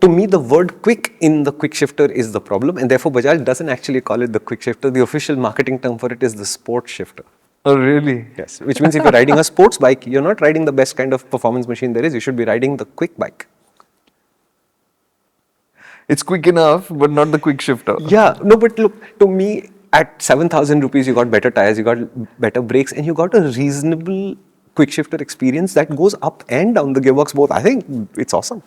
To me, the word quick in the quick shifter is the problem, and therefore Bajaj doesn't actually call it the quick shifter. The official marketing term for it is the sport shifter. Oh, really? Yes, which means if you're riding a sports bike, you're not riding the best kind of performance machine there is. You should be riding the quick bike. It's quick enough, but not the quick shifter. Yeah, no, but look, to me, at 7,000 rupees, you got better tires, you got better brakes, and you got a reasonable quick shifter experience that goes up and down the gearbox both. I think it's awesome.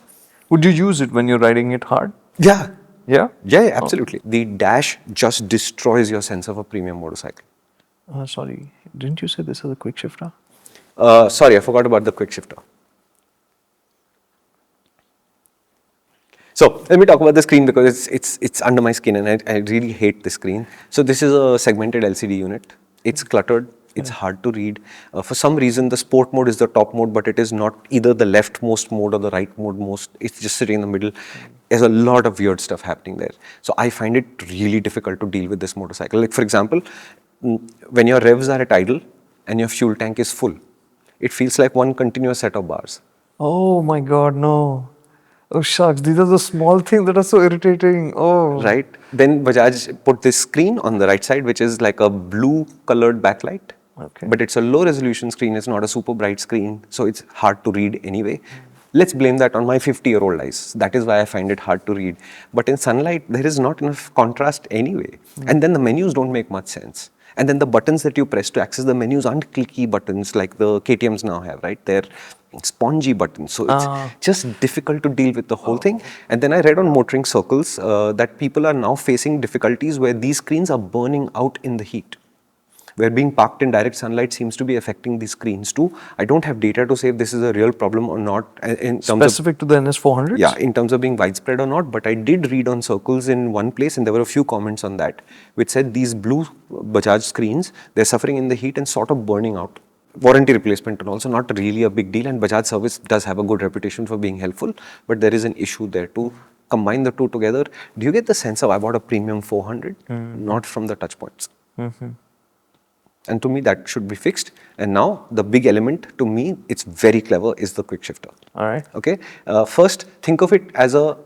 Would you use it when you're riding it hard? Yeah. Yeah? Yeah, absolutely. The dash just destroys your sense of a premium motorcycle. Sorry, didn't you say this is a quick shifter? Sorry, I forgot about the quick shifter. So let me talk about the screen because it's under my skin and I really hate the screen. So this is a segmented LCD unit. It's cluttered. It's hard to read. For some reason, the sport mode is the top mode, but it is not either the leftmost mode or the right mode most. It's just sitting in the middle. There's a lot of weird stuff happening there. So I find it really difficult to deal with this motorcycle. Like for example, when your revs are at idle and your fuel tank is full, it feels like one continuous set of bars. Oh my god, no. Oh shucks, these are the small things that are so irritating. Oh. Right? Then Bajaj put this screen on the right side, which is like a blue colored backlight. Okay. But it's a low resolution screen, it's not a super bright screen, so it's hard to read anyway. Let's blame that on my 50-year-old eyes. That is why I find it hard to read. But in sunlight, there is not enough contrast anyway. And then the menus don't make much sense. And then the buttons that you press to access the menus aren't clicky buttons like the KTMs now have, right? They're spongy buttons. So it's just difficult to deal with the whole thing. And then I read on Motoring Circles that people are now facing difficulties where these screens are burning out in the heat, where being parked in direct sunlight seems to be affecting the screens too. I don't have data to say if this is a real problem or not in terms Specific to the NS400s? Yeah, in terms of being widespread or not, but I did read on Circles in one place and there were a few comments on that which said these blue Bajaj screens, they're suffering in the heat and sort of burning out. Warranty replacement and also not really a big deal, and Bajaj service does have a good reputation for being helpful, but there is an issue there too. Combine the two together, do you get the sense of I bought a premium 400, not from the touch points? And to me, that should be fixed. And now, the big element, to me, it's very clever, is the quick shifter. All right. Okay. First, think of it as a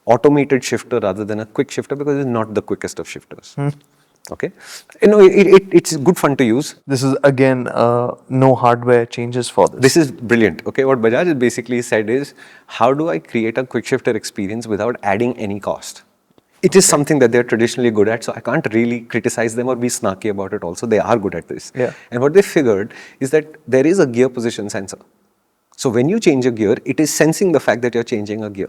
automated shifter rather than a quick shifter because it's not the quickest of shifters. Okay. You know, it's good fun to use. This is again no hardware changes for this. This is brilliant. Okay. What Bajaj has basically said is, how do I create a quick shifter experience without adding any cost? It is something that they're traditionally good at, so I can't really criticize them or be snarky about it also. They are good at this. Yeah. And what they figured is that there is a gear position sensor. So when you change a gear, it is sensing the fact that you're changing a gear.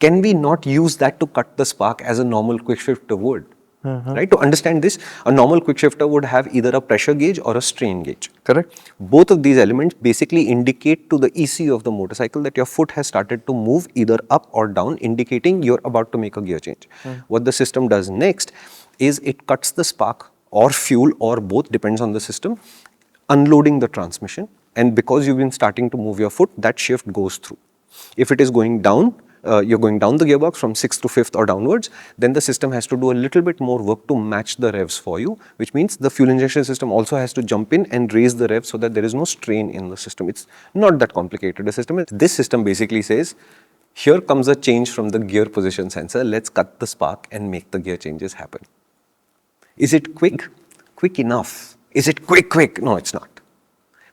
Can we not use that to cut the spark as a normal quick shifter would? Right? To understand this, a normal quick shifter would have either a pressure gauge or a strain gauge. Correct. Both of these elements basically indicate to the ECU of the motorcycle that your foot has started to move either up or down, indicating you're about to make a gear change. What the system does next is it cuts the spark or fuel or both, depends on the system, unloading the transmission. And because you've been starting to move your foot, that shift goes through. If it is going down, you're going down the gearbox from 6th to 5th or downwards, then the system has to do a little bit more work to match the revs for you, which means the fuel injection system also has to jump in and raise the revs so that there is no strain in the system. It's not that complicated a system. This system basically says, here comes a change from the gear position sensor, let's cut the spark and make the gear changes happen. Is it quick? Quick enough. Is it quick? No, it's not.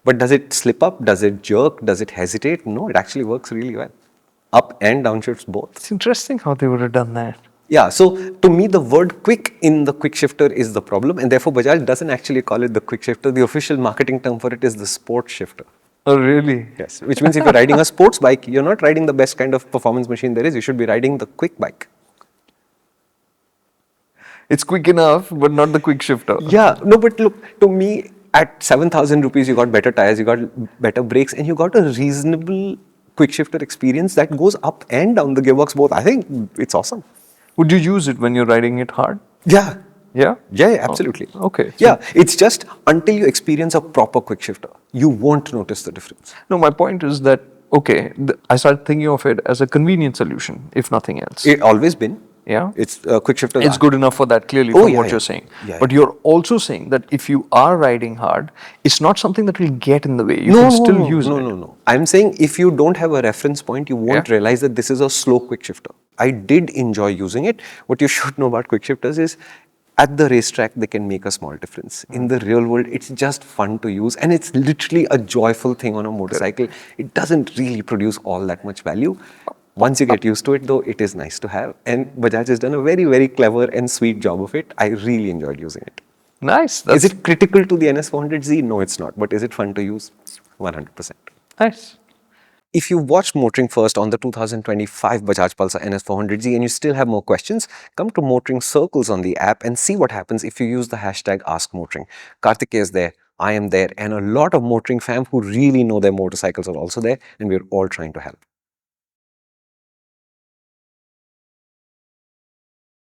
But does it slip up? Does it jerk? Does it hesitate? No, it actually works really well. Up and downshifts both. It's interesting how they would have done that. Yeah, so to me, the word quick in the quick shifter is the problem, and therefore Bajaj doesn't actually call it the quick shifter. The official marketing term for it is the sport shifter. Oh, really? Yes, which means if you're riding a sports bike, you're not riding the best kind of performance machine there is. You should be riding the quick bike. It's quick enough, but not the quick shifter. Yeah, no, but look, to me, at 7,000 rupees, you got better tires, you got better brakes, and you got a reasonable quick shifter experience that goes up and down the gearbox both. I think it's awesome. Would you use it when you're riding it hard? Yeah. Yeah? Yeah, absolutely. Oh, okay. Yeah, it's just until you experience a proper quick shifter, you won't notice the difference. No, my point is that, okay, I started thinking of it as a convenient solution, if nothing else. It's always been. Yeah. It's quick shifters. It's good enough for that, clearly, Oh, from yeah, what yeah. you're saying. Yeah, But you're also saying that if you are riding hard, it's not something that will get in the way. You No, can no, still no, use no, it. no, no. I'm saying if you don't have a reference point, you won't Yeah. realize that this is a slow quick shifter. I did enjoy using it. What you should know about quick shifters is at the racetrack, they can make a small difference. In the real world, it's just fun to use and it's literally a joyful thing on a motorcycle. It doesn't really produce all that much value. Once you get used to it, though, it is nice to have. And Bajaj has done a very, very clever and sweet job of it. I really enjoyed using it. Nice. Is That's it critical to the NS400Z? No, it's not. But is it fun to use? 100%. nice. If you watched Motoring First on the 2025 Bajaj Pulsar NS400Z and you still have more questions, come to Motoring Circles on the app and see what happens if you use the hashtag AskMotoring. Karthikeya is there, I am there, and a lot of motoring fam who really know their motorcycles are also there, and we're all trying to help.